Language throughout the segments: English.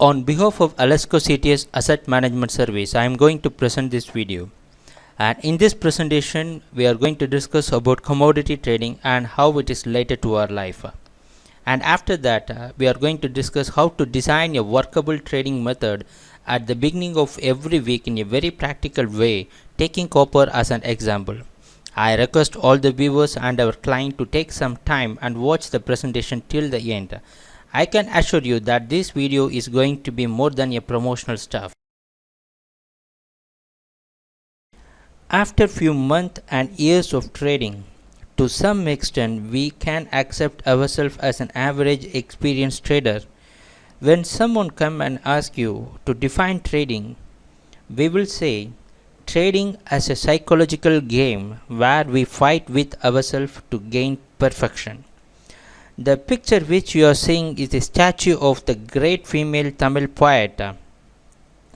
On behalf of Alesco Citius Asset Management Service, I am going to present this video. And in this presentation, we are going to discuss about commodity trading and how it is related to our life. And after that, we are going to discuss how to design a workable trading method at the beginning of every week in a very practical way, taking copper as an example. I request all the viewers and our client to take some time and watch the presentation till the end. I can assure you that this video is going to be more than a promotional stuff. After few months and years of trading, to some extent we can accept ourselves as an average experienced trader. When someone come and ask you to define trading, we will say trading as a psychological game where we fight with ourselves to gain perfection. The picture which you are seeing is a statue of the great female Tamil poet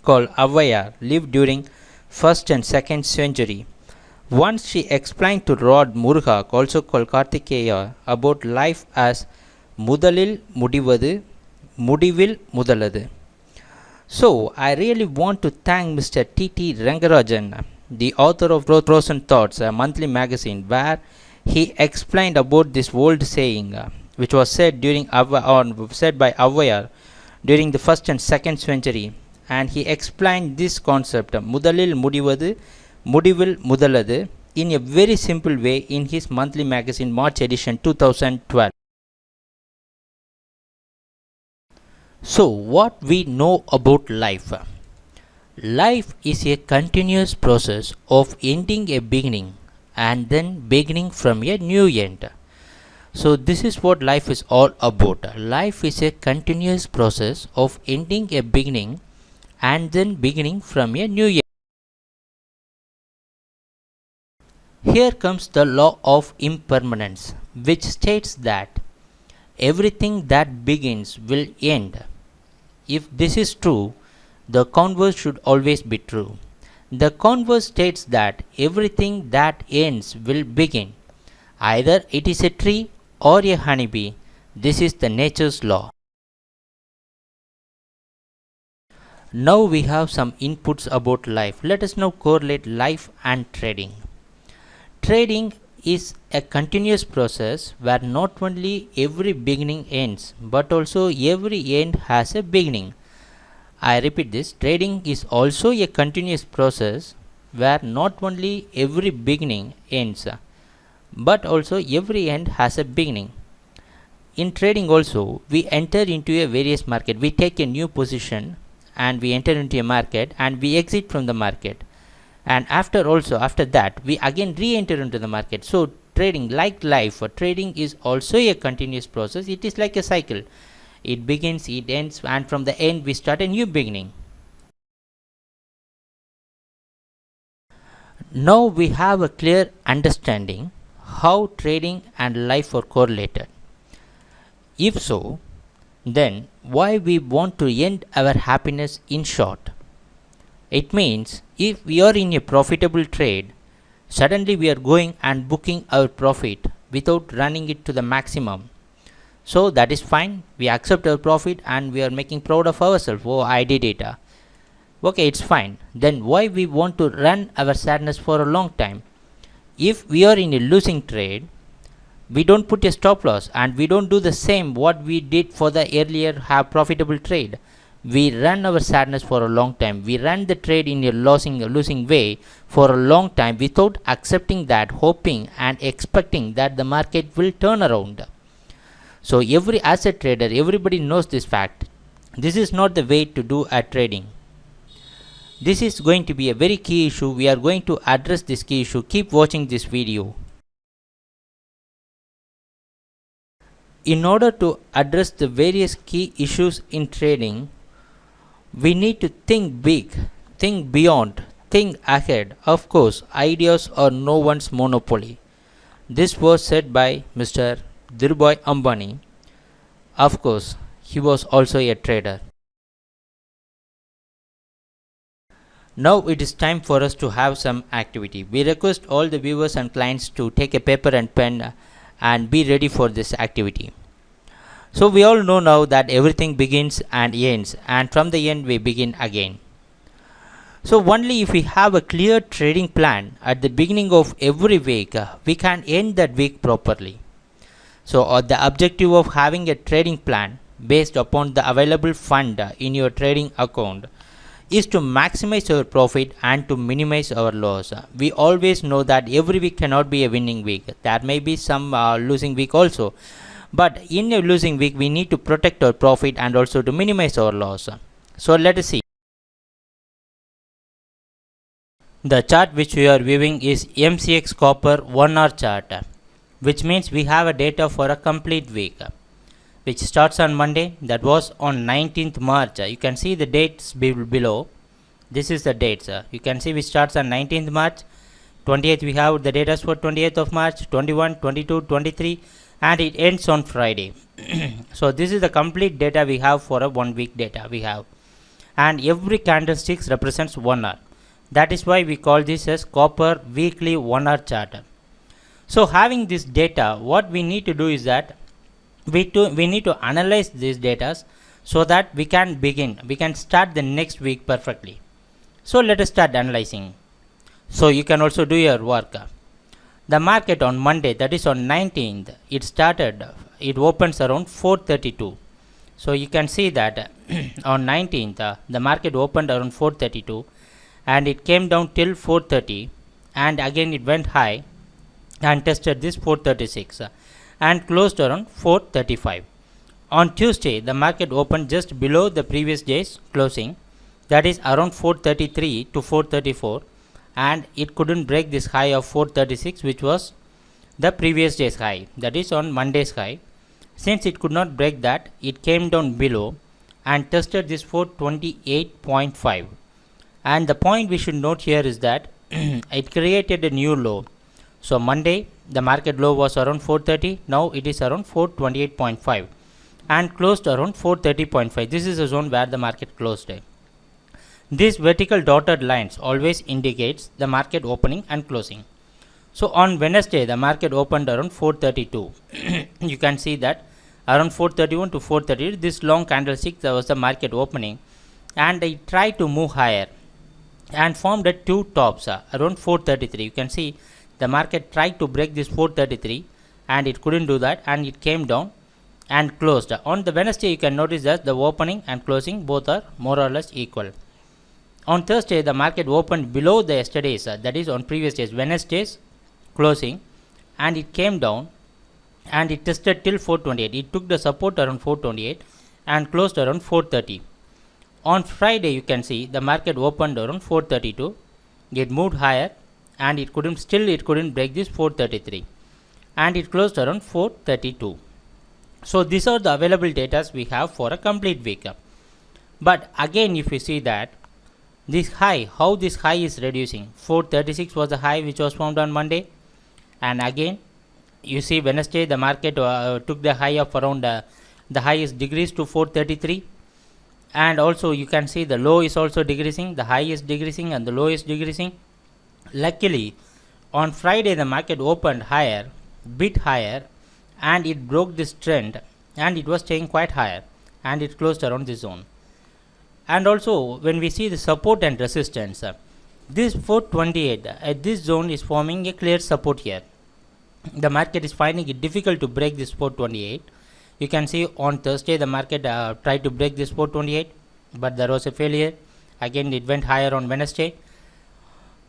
called Avvaiyar, lived during 1st and 2nd century. Once she explained to Lord Muruga, also called Kartikeya, about life as Mudalil Mudivadu, Mudivil Mudaladu. So, I really want to thank Mr. T.T. Rangarajan, the author of Prose and Thoughts, a monthly magazine, where he explained about this old saying, which was said said by Avvaiyar during the 1st and 2nd century, and he explained this concept, Mudalil Mudivadu, Mudivil Mudaladu, in a very simple way in his monthly magazine March edition 2012. So, what we know about life? Life is a continuous process of ending a beginning and then beginning from a new end. So, this is what life is all about. Life is a continuous process of ending a beginning and then beginning from a new end. Here comes the law of impermanence, which states that everything that begins will end. If this is true, the converse should always be true. The converse states that everything that ends will begin. Either it is a tree or a honeybee. This is the nature's law. Now we have some inputs about life. Let us now correlate life and trading. Trading is a continuous process where not only every beginning ends, but also every end has a beginning. I repeat this, trading is also a continuous process where not only every beginning ends, but also every end has a beginning. In trading also, we enter into a various market. We take a new position and we enter into a market and we exit from the market. And after that, we again re-enter into the market. So, trading, like life, trading is also a continuous process. It is like a cycle. It begins, it ends, and from the end we start a new beginning. Now we have a clear understanding how trading and life are correlated. If so, then why we want to end our happiness in short? It means if we are in a profitable trade, suddenly we are going and booking our profit without running it to the maximum. So that is fine. We accept our profit and we are making proud of ourselves. Oh, I did it. Okay, it's fine. Then why we want to run our sadness for a long time? If we are in a losing trade, we don't put a stop loss and we don't do the same what we did for the earlier profitable trade. We run our sadness for a long time. We run the trade in a losing way for a long time without accepting that, hoping and expecting that the market will turn around. So every asset trader, everybody knows this fact. This is not the way to do a trading. This is going to be a very key issue. We are going to address this key issue. Keep watching this video. In order to address the various key issues in trading, we need to think big, think beyond, think ahead. Of course, ideas are no one's monopoly. This was said by Mr. Dhirubhai Ambani. Of course, he was also a trader. Now it is time for us to have some activity. We request all the viewers and clients to take a paper and pen and be ready for this activity. So we all know now that everything begins and ends, and from the end we begin again. So only if we have a clear trading plan at the beginning of every week, we can end that week properly. So the objective of having a trading plan based upon the available fund in your trading account is to maximize our profit and to minimize our loss. We always know that every week cannot be a winning week. There may be some losing week also. But in a losing week, we need to protect our profit and also to minimize our loss. So let us see. The chart which we are viewing is MCX Copper 1 hour chart, which means we have a data for a complete week, which starts on Monday, that was on 19th March. You can see the dates below. This is the dates. You can see which starts on 19th March, 28th we have the data for 28th of March, 21, 22, 23, and it ends on Friday. So this is the complete data we have for a 1 week data we have, and every candlestick represents 1 hour. That is why we call this as copper weekly 1 hour chart. So having this data, what we need to do is that we need to analyze these data so that we can start the next week perfectly. So let us start analyzing. So you can also do your work. The market on Monday, that is on 19th, it opens around 432. So you can see that on 19th the market opened around 432 and it came down till 430, and again it went high and tested this 436 and closed around 435. On Tuesday, the market opened just below the previous day's closing, that is around 433 to 434, and it couldn't break this high of 436, which was the previous day's high, that is on Monday's high. Since it could not break that, it came down below and tested this 428.5. And the point we should note here is that it created a new low. So Monday the market low was around 430, now it is around 428.5 and closed around 430.5. This is the zone where the market closed. These vertical dotted lines always indicates the market opening and closing. So on Wednesday the market opened around 432. You can see that around 431 to 430, this long candlestick, that was the market opening, and it tried to move higher and formed a two tops around 433. You can see the market tried to break this 433 and it couldn't do that, and it came down and closed. On the Wednesday, you can notice that the opening and closing both are more or less equal. On Thursday, the market opened below the yesterday's, that is on previous days, Wednesday's closing, and it came down and it tested till 428. It took the support around 428 and closed around 430. On Friday, you can see the market opened around 432. It moved higher and it couldn't break this 433, and it closed around 432. So these are the available data we have for a complete week. But again, if you see that this high, how this high is reducing, 436 was the high which was formed on Monday, and again you see Wednesday the market took the high of around the high is decreased to 433, and also you can see the low is also decreasing, the high is decreasing and the low is decreasing. Luckily on Friday the market opened higher, bit higher, and it broke this trend and it was staying quite higher and it closed around this zone. And also when we see the support and resistance, this 428 at this zone is forming a clear support here. The market is finding it difficult to break this 428. You can see on Thursday the market tried to break this 428, but there was a failure. Again it went higher on Wednesday.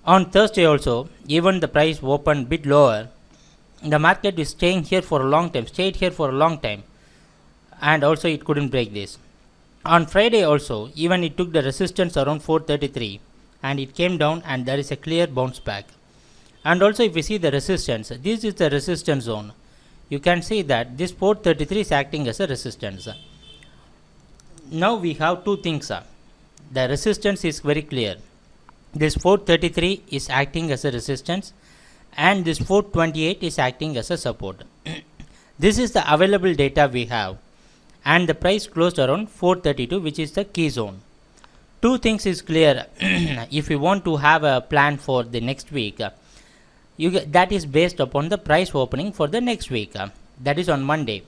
On Thursday also, even the price opened bit lower. The market is staying here for a long time, stayed here for a long time, and also it couldn't break this. On Friday also, even it took the resistance around 433 and it came down, and there is a clear bounce back. And also if we see the resistance, this is the resistance zone. You can see that this 433 is acting as a resistance. Now we have two things. The resistance is very clear. This 433 is acting as a resistance and this 428 is acting as a support. This is the available data we have, and the price closed around 432, which is the key zone. Two things is clear. If you want to have a plan for the next week, that is based upon the price opening for the next week, that is on Monday.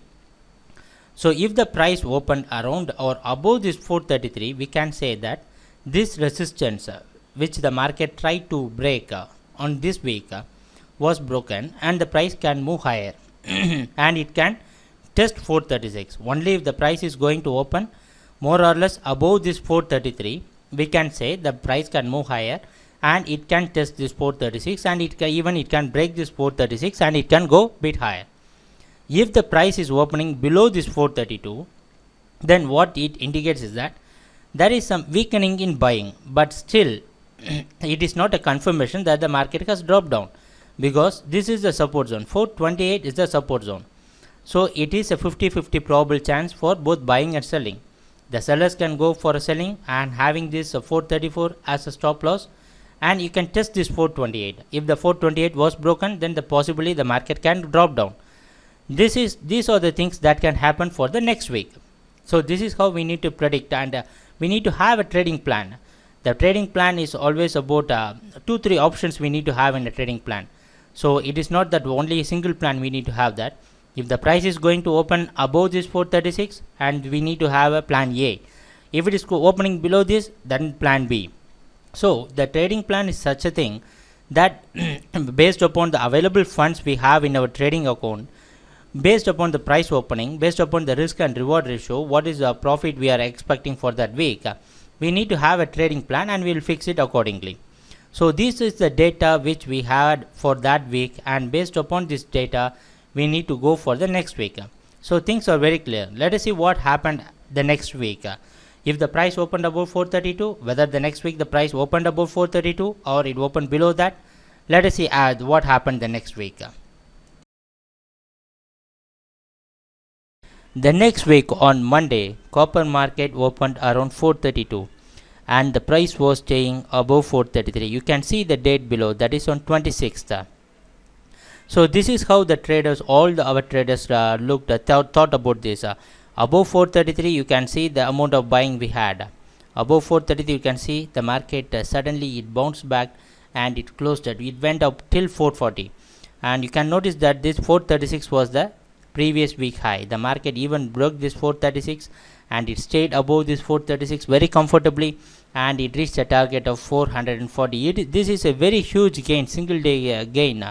So if the price opened around or above this 433, we can say that this resistance which the market tried to break on this week was broken, and the price can move higher and it can test 436. Only if the price is going to open more or less above this 433, we can say the price can move higher and it can test this 436, and it can break this 436 and it can go bit higher. If the price is opening below this 432, then what it indicates is that there is some weakening in buying, but still it is not a confirmation that the market has dropped down, because this is the support zone. 428 is the support zone. So it is a 50-50 probable chance for both buying and selling. The sellers can go for selling and having this 434 as a stop loss, and you can test this 428. If the 428 was broken, then possibly the market can drop down. These are the things that can happen for the next week. So this is how we need to predict, and we need to have a trading plan. The trading plan is always about 2-3 options we need to have in a trading plan. So it is not that only a single plan we need to have that. If the price is going to open above this 436, and we need to have a plan A. If it is opening below this, then plan B. So the trading plan is such a thing that based upon the available funds we have in our trading account, based upon the price opening, based upon the risk and reward ratio, what is the profit we are expecting for that week, we need to have a trading plan, and we will fix it accordingly. So this is the data which we had for that week, and based upon this data we need to go for the next week. So things are very clear. Let us see what happened the next week. If the price opened above 432, whether the next week the price opened above 432 or it opened below that, let us see what happened the next week. The next week on Monday, copper market opened around 432 and the price was staying above 433. You can see the date below, that is on 26th. So this is how the traders, our traders thought about this. Above 433, you can see the amount of buying we had. Above 433, you can see the market suddenly it bounced back and it closed it. It went up till 440, and you can notice that this 436 was the previous week high. The market even broke this 436 and it stayed above this 436 very comfortably, and it reached a target of 440. This is a very huge gain, single day gain.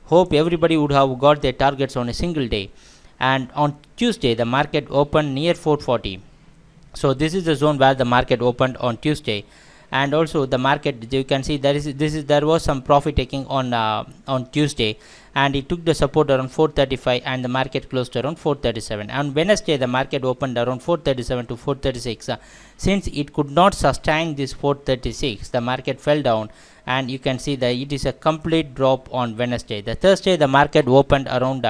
Hope everybody would have got their targets on a single day. And on Tuesday the market opened near 440. So this is the zone where the market opened on Tuesday, and also the market, you can see there was some profit taking on Tuesday, and it took the support around 435 and the market closed around 437. On Wednesday the market opened around 437 to 436. Since it could not sustain this 436, the market fell down, and you can see that it is a complete drop on Wednesday. The Thursday the market opened around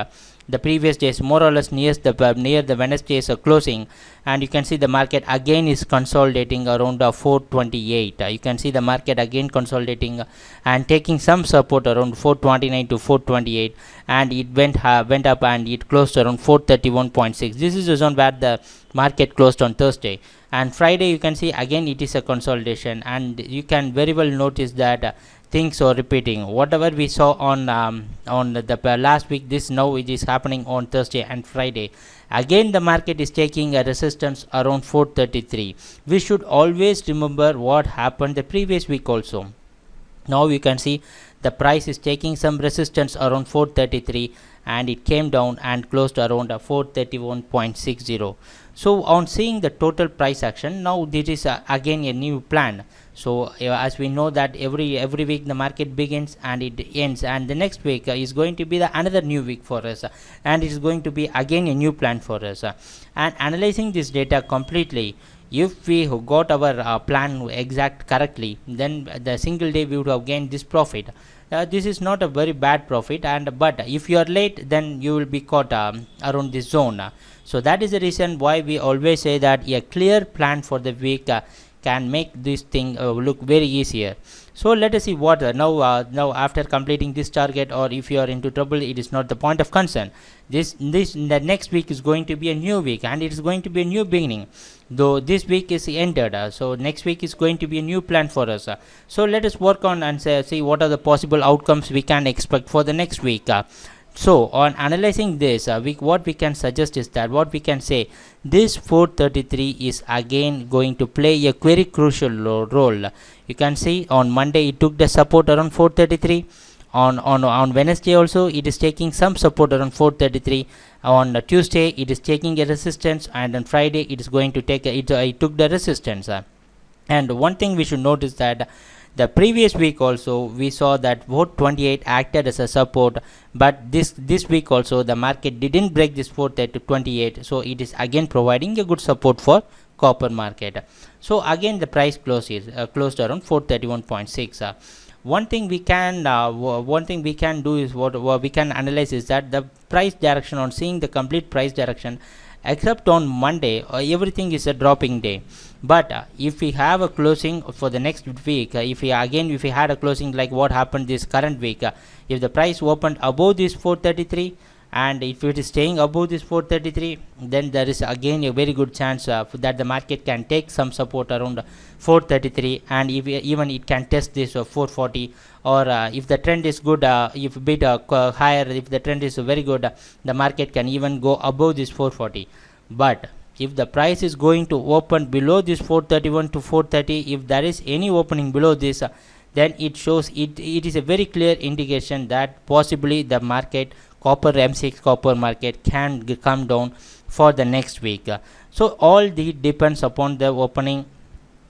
the previous days, more or less near the Wednesday's closing, and you can see the market again is consolidating around 428. You can see the market again consolidating and taking some support around 429 to 428, and it went up and it closed around 431.6. This is the zone where the market closed on Thursday. And Friday you can see again it is a consolidation, and you can very well notice that things are repeating. Whatever we saw on the last week, this now it is happening on Thursday and Friday. Again the market is taking a resistance around 433. We should always remember what happened the previous week also. Now you can see the price is taking some resistance around 433, and it came down and closed around 431.60. So on seeing the total price action, now this is again a new plan. So as we know that every week the market begins and it ends, and the next week is going to be another new week for us, and it is going to be again a new plan for us. And analyzing this data completely, if we got our plan exact correctly, then the single day we would have gained this profit. This is not a very bad profit, but if you are late, then you will be caught around this zone. So that is the reason why we always say that a clear plan for the week can make this thing look very easier. So let us see what now after completing this target, or if you are into trouble, it is not the point of concern. The next week is going to be a new week, and it is going to be a new beginning. Though this week is ended, so next week is going to be a new plan for us. So let us work on and see what are the possible outcomes we can expect for the next week. So on analyzing this, what we can suggest is that what we can say, this 433 is again going to play a very crucial role. You can see on Monday it took the support around 433. On Wednesday also it is taking some support around 433. On Tuesday it is taking a resistance, and on Friday it is going to take it took the resistance. And one thing we should notice that the previous week also we saw that 428 acted as a support, but this week also the market didn't break this 428, so it is again providing a good support for copper market. So again the price closed around 431.6. One thing we can do is what we can analyze is that the price direction, on seeing the complete price direction, except on Monday everything is a dropping day. But if we have a closing for the next week, if we had a closing like what happened this current week, if the price opened above this 433, and if it is staying above this 433, then there is again a very good chance that the market can take some support around 433, and if even it can test this 440, or if the trend is good, if a bit higher, if the trend is very good, the market can even go above this 440. But if the price is going to open below this 431 to 430, if there is any opening below this, then it shows it is a very clear indication that possibly the market, copper M6 copper market, can come down for the next week. So all the depends upon the opening,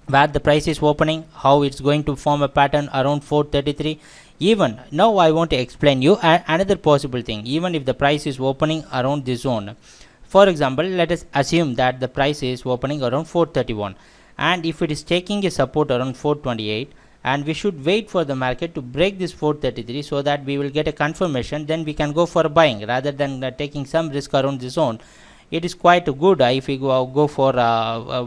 where the price is opening, how it's going to form a pattern around 433. Even now I want to explain you another possible thing. Even if the price is opening around this zone, for example, let us assume that the price is opening around 431, and if it is taking a support around 428, and we should wait for the market to break this 433 so that we will get a confirmation, then we can go for buying rather than taking some risk around this zone. It is quite good if we go for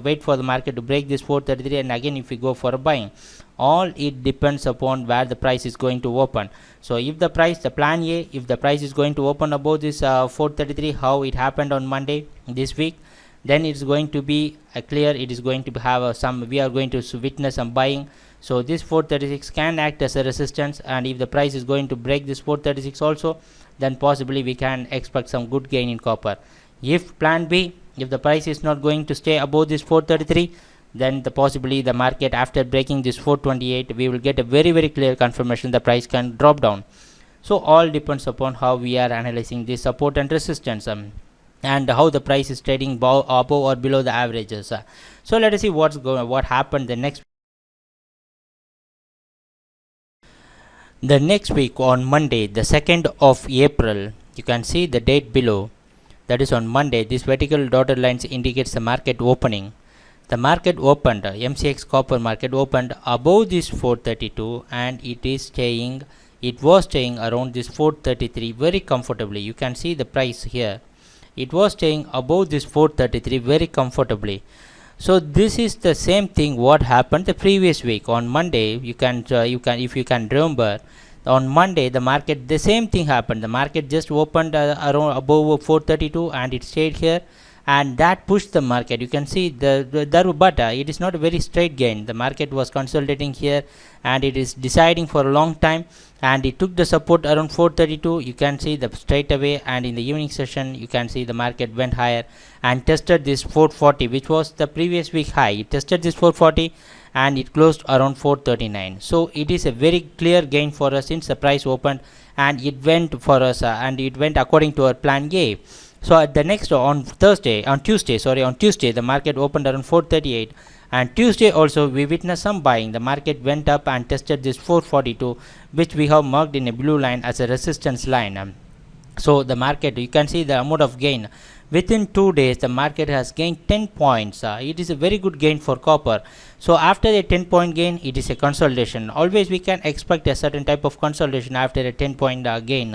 wait for the market to break this 433, and again if we go for a buying. All it depends upon where the price is going to open. So if the price, the plan A, if the price is going to open above this 433, how it happened on Monday this week, then it's going to be clear, it is going to have we are going to witness some buying. So this 436 can act as a resistance, and if the price is going to break this 436 also, then possibly we can expect some good gain in copper. If plan B, if the price is not going to stay above this 433, then possibly the market, after breaking this 428, we will get a very very clear confirmation the price can drop down. So all depends upon how we are analyzing this support and resistance, and how the price is trading above or below the averages. So let us see what happened the next week on Monday, the 2nd of April. You can see the date below, that is on Monday. This vertical dotted lines indicates the market opening. The market opened, MCX copper market opened above this 432, and it was staying around this 433 very comfortably. You can see the price here, it was staying above this 433 very comfortably. So this is the same thing what happened the previous week on Monday. You can if you can remember, on Monday the market, the same thing happened. The market just opened around above 432, and it stayed here, and that pushed the market. You can see but it is not a very straight gain. The market was consolidating here, and it is deciding for a long time, and it took the support around 432. You can see the straight away, and in the evening session you can see the market went higher and tested this 440, which was the previous week high. It tested this 440 and it closed around 439. So it is a very clear gain for us since the price opened, and it went for us and it went according to our plan A. So at the next on Tuesday the market opened around 438, and Tuesday also we witnessed some buying. The market went up and tested this 442, which we have marked in a blue line as a resistance line. So the market, you can see the amount of gain. Within 2 days the market has gained 10 points. It is a very good gain for copper. So after a 10-point gain, it is a consolidation. Always we can expect a certain type of consolidation after a 10-point gain.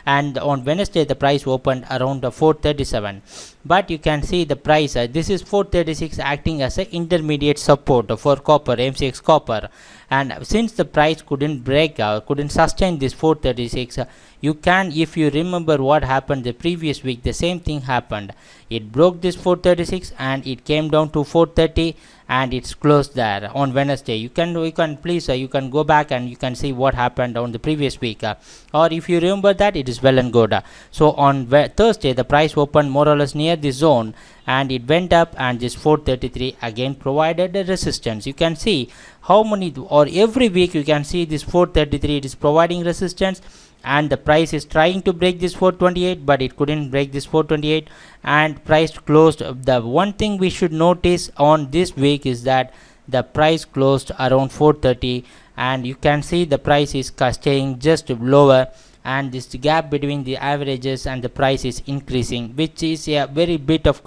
And on Wednesday the price opened around 437, but you can see the price, this is 436 acting as an intermediate support for copper, MCX copper, and since the price couldn't sustain this 436, you can, if you remember what happened the previous week, the same thing happened. It broke this 436 and it came down to 430 and it's closed there on Wednesday. You can please you can go back and you can see what happened on the previous week, or if you remember that, it is well and good. So on Thursday the price opened more or less near the zone and it went up, and this 433 again provided a resistance. You can see how many, or every week you can see this 433 it is providing resistance, and the price is trying to break this 428 but it couldn't break this 428 and price closed. The one thing we should notice on this week is that the price closed around 430, and you can see the price is staying just lower, and this gap between the averages and the price is increasing, which is a very bit of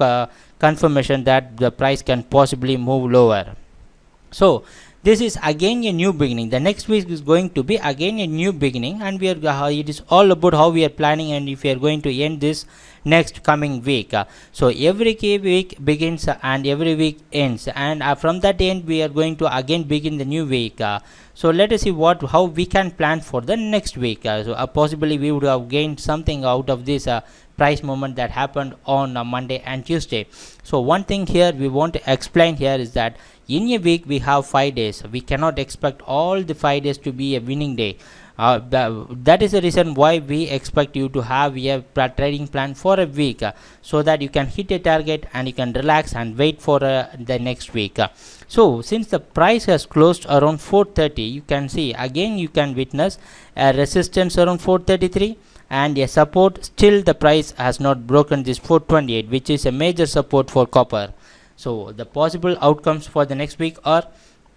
confirmation that the price can possibly move lower. So this is again a new beginning. The next week is going to be again a new beginning, and we are it is all about how we are planning and if we are going to end this next coming week. So every week begins and every week ends, and from that end we are going to again begin the new week. So let us see how we can plan for the next week. So possibly we would have gained something out of this price movement that happened on Monday and Tuesday. So one thing here we want to explain here is that in a week we have 5 days. We cannot expect all the 5 days to be a winning day. That is the reason why we expect you to have a trading plan for a week, so that you can hit a target and you can relax and wait for the next week. So since the price has closed around 430, you can see again you can witness a resistance around 433 and a support. Still the price has not broken this 428, which is a major support for copper. So the possible outcomes for the next week are,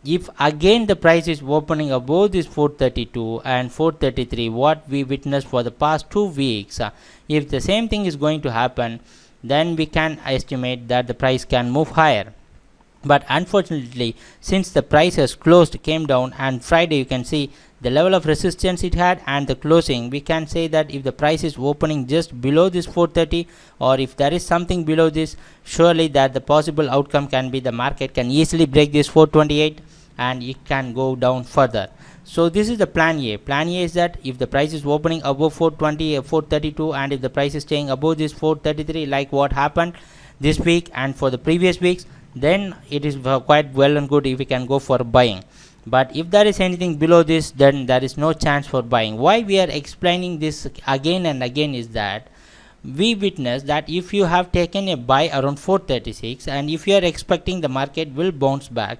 if again the price is opening above this 432 and 433 what we witnessed for the past 2 weeks, if the same thing is going to happen, then we can estimate that the price can move higher. But unfortunately, since the price has closed, came down, and Friday you can see the level of resistance it had and the closing, we can say that if the price is opening just below this 430, or if there is something below this, surely that the possible outcome can be the market can easily break this 428 and it can go down further. So this is the plan A. Plan A is that if the price is opening above 420, 432, and if the price is staying above this 433 like what happened this week and for the previous weeks, then it is quite well and good if we can go for buying. But if there is anything below this, then there is no chance for buying. Why we are explaining this again and again is that we witness that if you have taken a buy around 436 and if you are expecting the market will bounce back,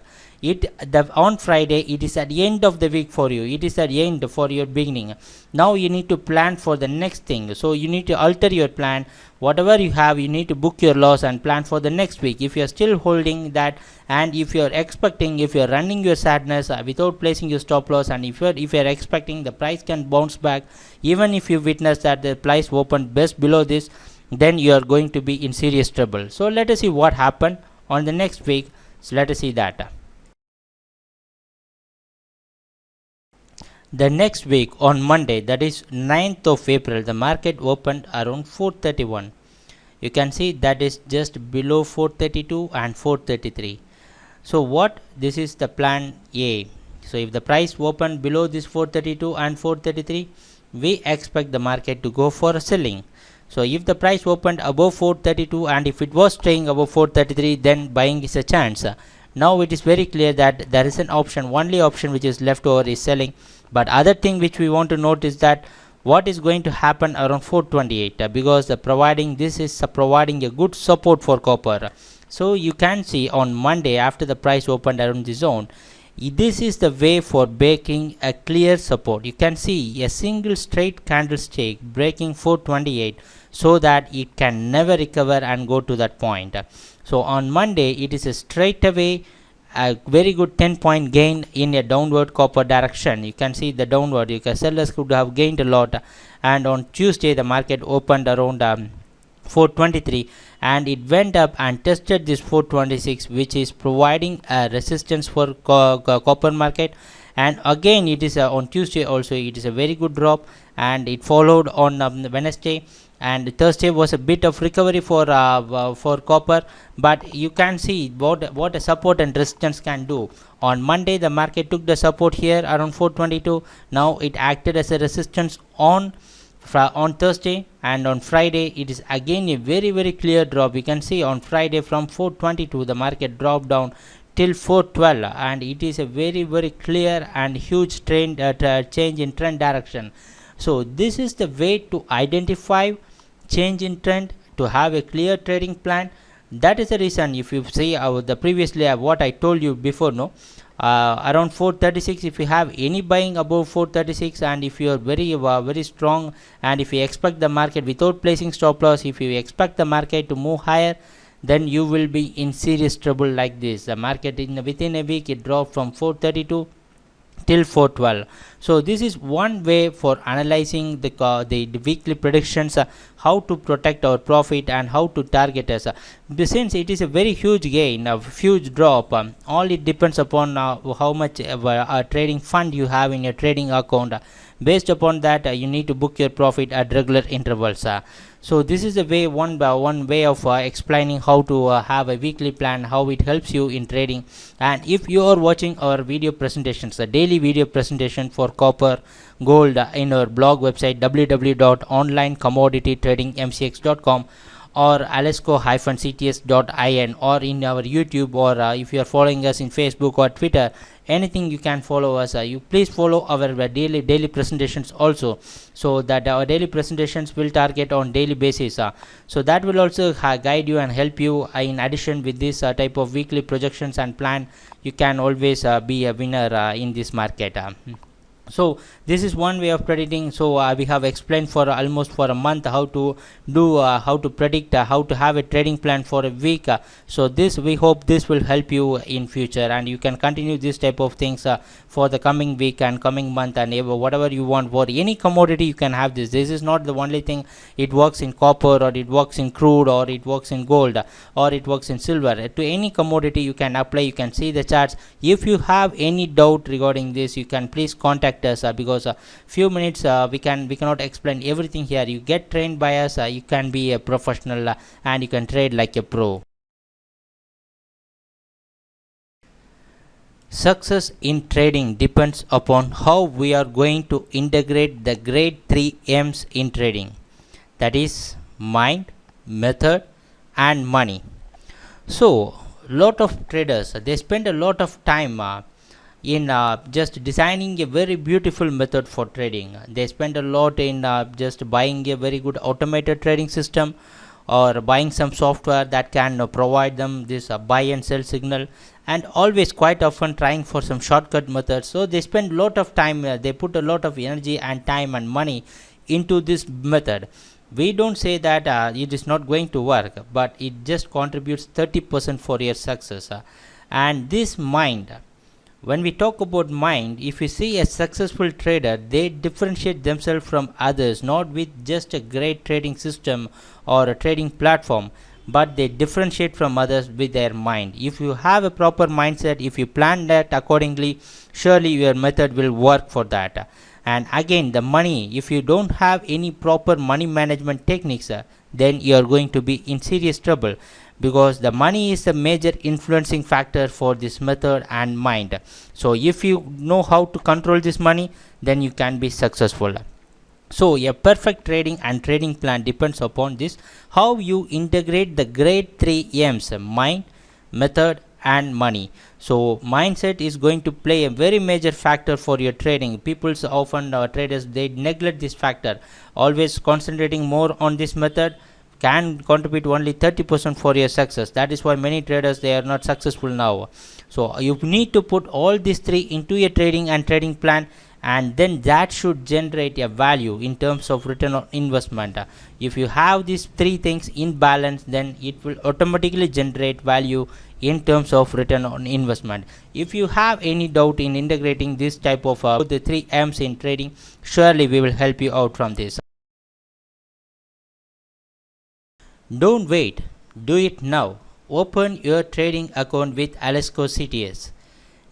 on Friday it is at the end of the week for you, it is at the end for your beginning. Now you need to plan for the next thing, so you need to alter your plan. Whatever you have, you need to book your loss and plan for the next week. If you are still holding that, and if you are expecting, if you are running your sadness without placing your stop loss, and if you are expecting the price can bounce back, even if you witness that the price opened best below this, then you are going to be in serious trouble. So let us see what happened on the next week. So let us see that. The next week on Monday, that is 9th of April, the market opened around 431. You can see that is just below 432 and 433. So this is the plan A. So if the price opened below this 432 and 433, we expect the market to go for selling. So if the price opened above 432 and if it was staying above 433, then buying is a chance. Now it is very clear that there is an option, only option which is left over is selling. But other thing which we want to note is that what is going to happen around 428, because this is providing a good support for copper. So you can see on Monday after the price opened around the zone, this is the way for breaking a clear support. You can see a single straight candlestick breaking 428, so that it can never recover and go to that point. So on Monday it is a straight away a very good 10-point gain in a downward copper direction. You can see the downward, sellers could have gained a lot. And on Tuesday the market opened around 423 and it went up and tested this 426, which is providing a resistance for copper market. And again it is on Tuesday also it is a very good drop, and it followed on Wednesday, and Thursday was a bit of recovery for copper. But you can see what a support and resistance can do. On Monday the market took the support here around 422. Now it acted as a resistance on on Thursday, and on Friday it is again a very clear drop. You can see on Friday from 422 the market dropped down till 412, and it is a very clear and huge trend change in trend direction. So this is the way to identify change in trend, to have a clear trading plan. That is the reason, if you see the previously what I told you before, no, around 436, if you have any buying above 436, and if you are very strong, and if you expect the market without placing stop loss, if you expect the market to move higher, then you will be in serious trouble like this. The market within a week it dropped from 432 till 412. So this is one way for analyzing the weekly predictions, how to protect our profit and how to target us. Since it is a very huge gain, a huge drop, all it depends upon how much trading fund you have in your trading account. Based upon that, you need to book your profit at regular intervals. So this is a way, one way of explaining how to have a weekly plan, how it helps you in trading. And if you are watching our video presentations, a daily video presentation for copper, gold, in our blog website www.onlinecommoditytradingmcx.com, or alesco-cts.in, or in our YouTube, or if you are following us in Facebook or Twitter, anything you can follow us. You please follow our daily presentations also, so that our daily presentations will target on daily basis. So that will also guide you and help you. In addition, with this type of weekly projections and plan, you can always be a winner in this market. So this is one way of predicting. So we have explained for almost for a month how to do how to predict, how to have a trading plan for a week. So this, we hope this will help you in future, and you can continue this type of things for the coming week and coming month, and whatever you want for any commodity you can have this. This is not the only thing. It works in copper, or it works in crude, or it works in gold, or it works in silver. To any commodity you can apply. You can see the charts. If you have any doubt regarding this, you can please contact us, because few minutes we cannot explain everything here. You get trained by us, you can be a professional, and you can trade like a pro. Success in trading depends upon how we are going to integrate the great 3 M's in trading, that is mind, method and money. So lot of traders, they spend a lot of time in just designing a very beautiful method for trading. They spend a lot in just buying a very good automated trading system, or buying some software that can provide them this buy and sell signal, and always quite often trying for some shortcut methods. So they spend a lot of time, they put a lot of energy and time and money into this method. We don't say that it is not going to work, but it just contributes 30% for your success. And this mind, when we talk about mind, if you see a successful trader, they differentiate themselves from others not with just a great trading system or a trading platform, but they differentiate from others with their mind. If you have a proper mindset, if you plan that accordingly, surely your method will work for that. And again, the money, if you don't have any proper money management techniques, then you are going to be in serious trouble, because the money is a major influencing factor for this method and mind. So if you know how to control this money, then you can be successful. So a perfect trading and trading plan depends upon this, how you integrate the great 3 M's, mind, method and money. So mindset is going to play a very major factor for your trading. People often, traders, they neglect this factor. Always concentrating more on this method can contribute only 30% for your success. That is why many traders, they are not successful now. So you need to put all these 3 into your trading and trading plan, and then that should generate a value in terms of return on investment. If you have these 3 things in balance, then it will automatically generate value in terms of return on investment. If you have any doubt in integrating this type of the 3 M's in trading, surely we will help you out from this. Don't wait, do it now. Open your trading account with Alesco Citius.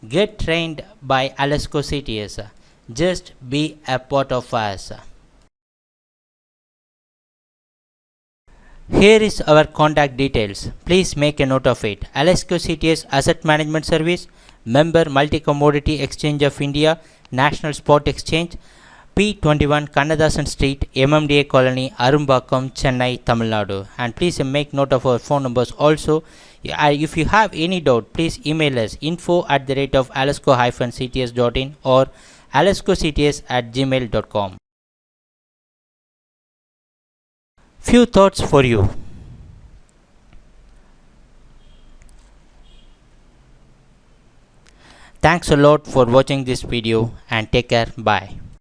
Get trained by Alesco Citius. Just be a part of us. Here is our contact details. Please make a note of it. Alesco Citius Asset Management Service, member Multi Commodity Exchange of India, National Spot Exchange, P21 Kannadasan Street, MMDA Colony, Arumbakkam, Chennai, Tamil Nadu. And please make note of our phone numbers also. If you have any doubt, please email us info@alesco-cts.in or alescocts@gmail.com. Few thoughts for you. Thanks a lot for watching this video and take care. Bye.